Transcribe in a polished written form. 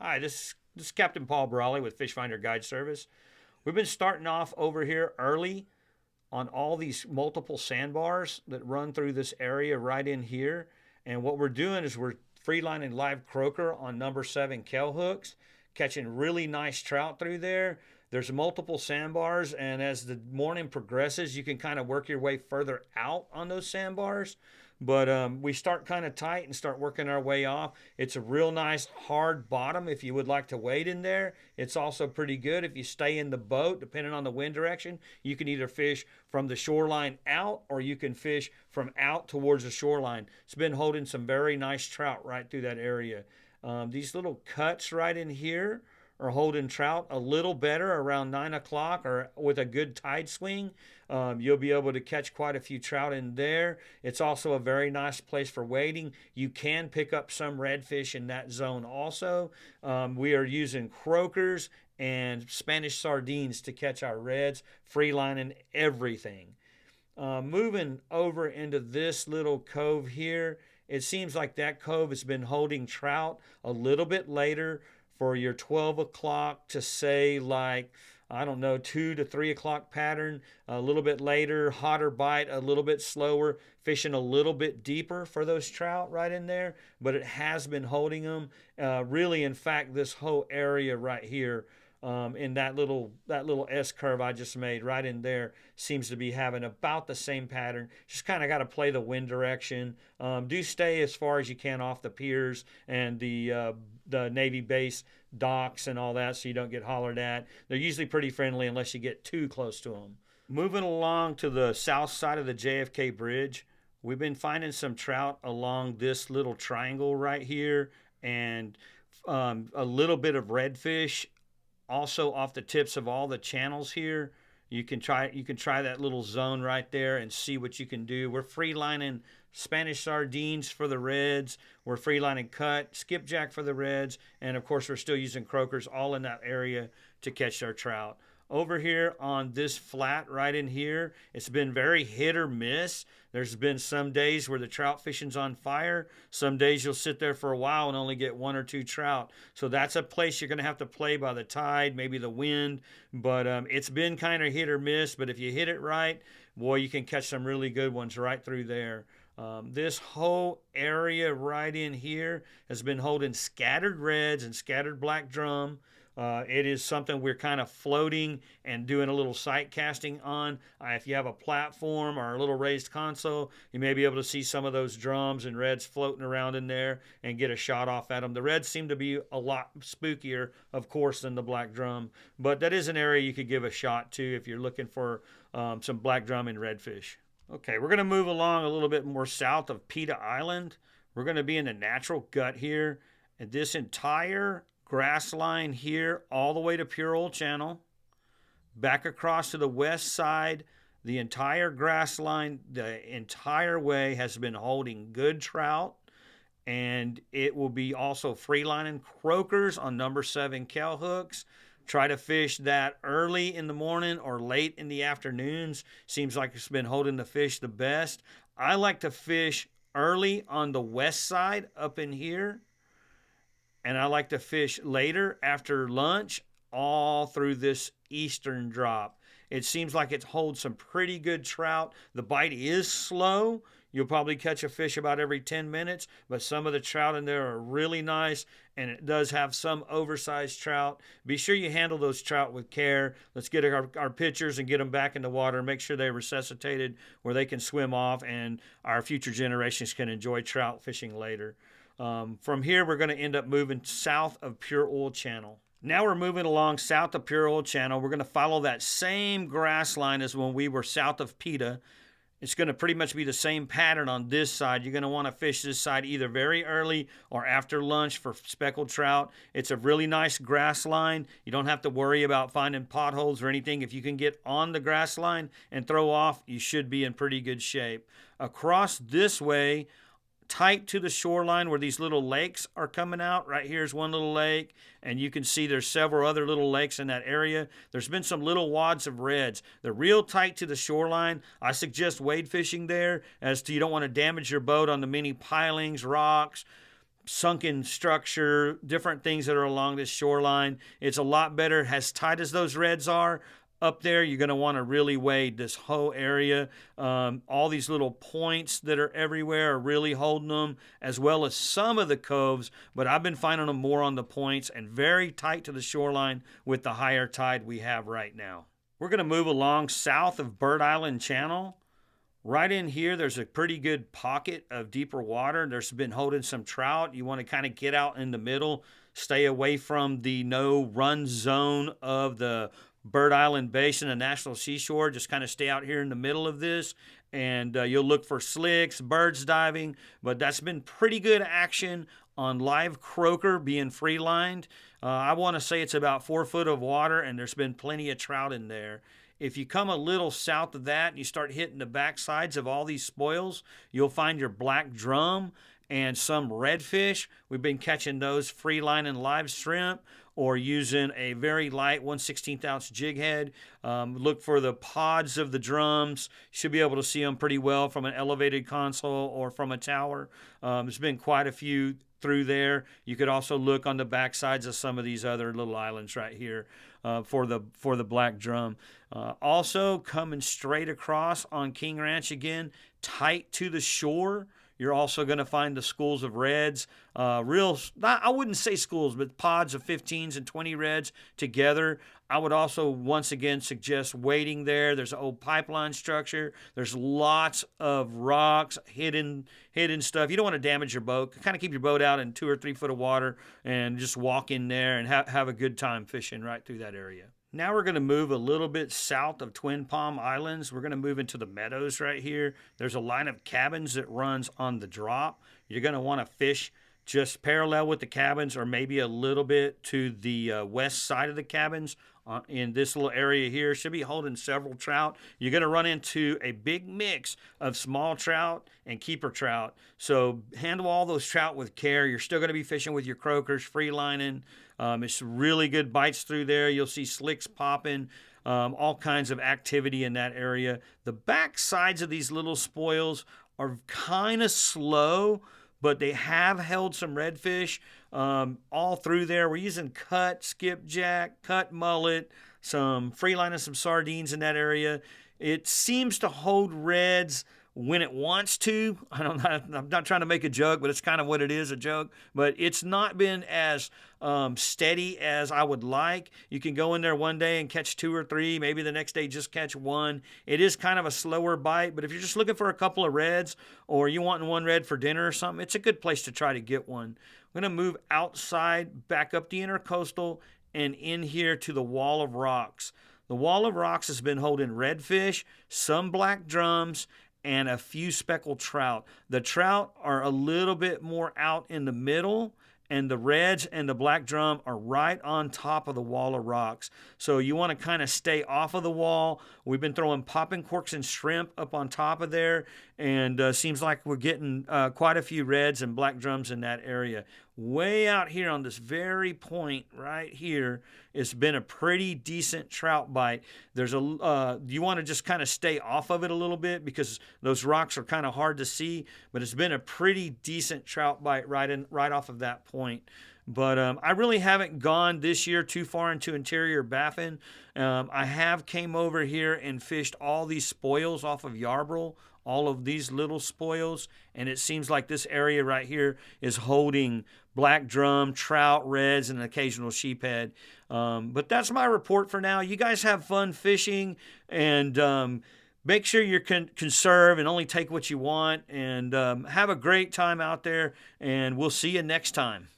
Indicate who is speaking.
Speaker 1: Hi, this is Captain Paul Brawley with Fish Finder Guide Service. We've been starting off over here early on all these multiple sandbars that run through this area right in here. And what we're doing is we're freelining live croaker on number 7 kell hooks, catching really nice trout through there. There's multiple sandbars, and as the morning progresses, you can kind of work your way further out on those sandbars. But we start kind of tight and start working our way off. It's a real nice hard bottom if you would like to wade in there. It's also pretty good if you stay in the boat, depending on the wind direction. You can either fish from the shoreline out or you can fish from out towards the shoreline. It's been holding some very nice trout right through that area. These little cuts right in here are holding trout a little better around 9 o'clock or with a good tide swing. You'll be able to catch quite a few trout in there. It's also a very nice place for wading. You can pick up some redfish in that zone also. We are using croakers and Spanish sardines to catch our reds, free lining everything. Moving over into this little cove here, it seems like that cove has been holding trout a little bit later for your 12 o'clock to say like, I don't know, 2 to 3 o'clock pattern, a little bit later, hotter bite, a little bit slower, fishing a little bit deeper for those trout right in there, but it has been holding them. Really, in fact, this whole area right here, in that little S curve I just made right in there seems to be having about the same pattern. Just kind of got to play the wind direction. Do stay as far as you can off the piers and the Navy base docks and all that so you don't get hollered at. They're usually pretty friendly unless you get too close to them. Moving along to the south side of the JFK Bridge, we've been finding some trout along this little triangle right here and a little bit of redfish also off the tips of all the channels here. You can try that little zone right there and see what you can do. We're free lining Spanish sardines for the reds. We're free lining cut, skipjack for the reds, and of course we're still using croakers all in that area to catch our trout. Over here on this flat right in here, it's been very hit or miss. There's been some days where the trout fishing's on fire. Some days you'll sit there for a while and only get 1 or 2 trout. So that's a place you're going to have to play by the tide, maybe the wind. But it's been kind of hit or miss. But if you hit it right, boy, you can catch some really good ones right through there. This whole area right in here has been holding scattered reds and scattered black drum. It is something we're kind of floating and doing a little sight casting on. If you have a platform or a little raised console, you may be able to see some of those drums and reds floating around in there and get a shot off at them. The reds seem to be a lot spookier, of course, than the black drum, but that is an area you could give a shot to if you're looking for some black drum and redfish. Okay, we're going to move along a little bit more south of Pita Island. We're going to be in the natural gut here, and this entire grass line here all the way to Pure Oil Channel, back across to the west side, the entire grass line, the entire way has been holding good trout, and it will be also free lining croakers on number 7 kell hooks. Try to fish that early in the morning or late in the afternoons. Seems like it's been holding the fish the best. I like to fish early on the west side up in here, and I like to fish later after lunch all through this eastern drop. It seems like it holds some pretty good trout. The bite is slow. You'll probably catch a fish about every 10 minutes, but some of the trout in there are really nice, and it does have some oversized trout. Be sure you handle those trout with care. Let's get our pictures and get them back in the water. Make sure they're resuscitated where they can swim off, and our future generations can enjoy trout fishing later. From here, we're going to end up moving south of Pure Oil Channel. Now we're moving along south of Pure Oil Channel. We're going to follow that same grass line as when we were south of Pita. It's going to pretty much be the same pattern on this side. You're going to want to fish this side either very early or after lunch for speckled trout. It's a really nice grass line. You don't have to worry about finding potholes or anything. If you can get on the grass line and throw off, you should be in pretty good shape. Across this way, tight to the shoreline where these little lakes are coming out. Right here's one little lake, and you can see there's several other little lakes in that area. There's been some little wads of reds. They're real tight to the shoreline. I suggest wade fishing there as to you don't want to damage your boat on the many pilings, rocks, sunken structure, different things that are along this shoreline. It's a lot better. As tight as those reds are, up there, you're going to want to really wade this whole area. All these little points that are everywhere are really holding them, as well as some of the coves, but I've been finding them more on the points and very tight to the shoreline with the higher tide we have right now. We're going to move along south of Bird Island Channel. Right in here, there's a pretty good pocket of deeper water. There's been holding some trout. You want to kind of get out in the middle, stay away from the no-run zone of the Bird Island Basin and National Seashore. Just kind of stay out here in the middle of this, and you'll look for slicks, birds diving, but that's been pretty good action on live croaker being free-lined. I want to say it's about 4 foot of water, and there's been plenty of trout in there. If you come a little south of that and you start hitting the backsides of all these spoils, you'll find your black drum and some redfish. We've been catching those free lining live shrimp or using a very light 1/16 ounce jig head. Look for the pods of the drums. You should be able to see them pretty well from an elevated console or from a tower. There's been quite a few through there. You could also look on the backsides of some of these other little islands right here for the black drum. Also coming straight across on King Ranch again, tight to the shore. You're also going to find the schools of reds, I wouldn't say schools, but pods of 15s and 20 reds together. I would also once again suggest wading there. There's an old pipeline structure. There's lots of rocks, hidden stuff. You don't want to damage your boat. Kind of keep your boat out in 2 or 3 foot of water and just walk in there and have a good time fishing right through that area. Now we're going to move a little bit south of Twin Palm Islands. We're going to move into the meadows right here. There's a line of cabins that runs on the drop. You're going to want to fish just parallel with the cabins or maybe a little bit to the west side of the cabins. In this little area here, should be holding several trout. You're going to run into a big mix of small trout and keeper trout. So handle all those trout with care. You're still going to be fishing with your croakers, free lining. It's really good bites through there. You'll see slicks popping, all kinds of activity in that area. The back sides of these little spoils are kind of slow, but they have held some redfish all through there. We're using cut, skipjack, cut mullet, some free line and some sardines in that area. It seems to hold reds when it wants to. I'm not trying to make a joke, but it's kind of what it is, a joke. But it's not been as steady as I would like. You can go in there one day and catch 2 or 3, maybe the next day just catch 1. It is kind of a slower bite, but if you're just looking for a couple of reds or you want 1 red for dinner or something, it's a good place to try to get one. I'm going to move outside, back up the intercoastal, and in here to the wall of rocks. The wall of rocks has been holding redfish, some black drums, and a few speckled trout. The trout are a little bit more out in the middle, and the reds and the black drum are right on top of the wall of rocks. So you want to kind of stay off of the wall. We've been throwing popping corks and shrimp up on top of there, and seems like we're getting quite a few reds and black drums in that area. Way out here on this very point right here, it's been a pretty decent trout bite. There's you want to just kind of stay off of it a little bit because those rocks are kind of hard to see, but it's been a pretty decent trout bite right off of that point. But I really haven't gone this year too far into interior Baffin. I have came over here and fished all these spoils off of Yarborough, all of these little spoils, and it seems like this area right here is holding black drum, trout, reds, and an occasional sheephead. But that's my report for now. You guys have fun fishing, and make sure you conserve and only take what you want, and have a great time out there, and we'll see you next time.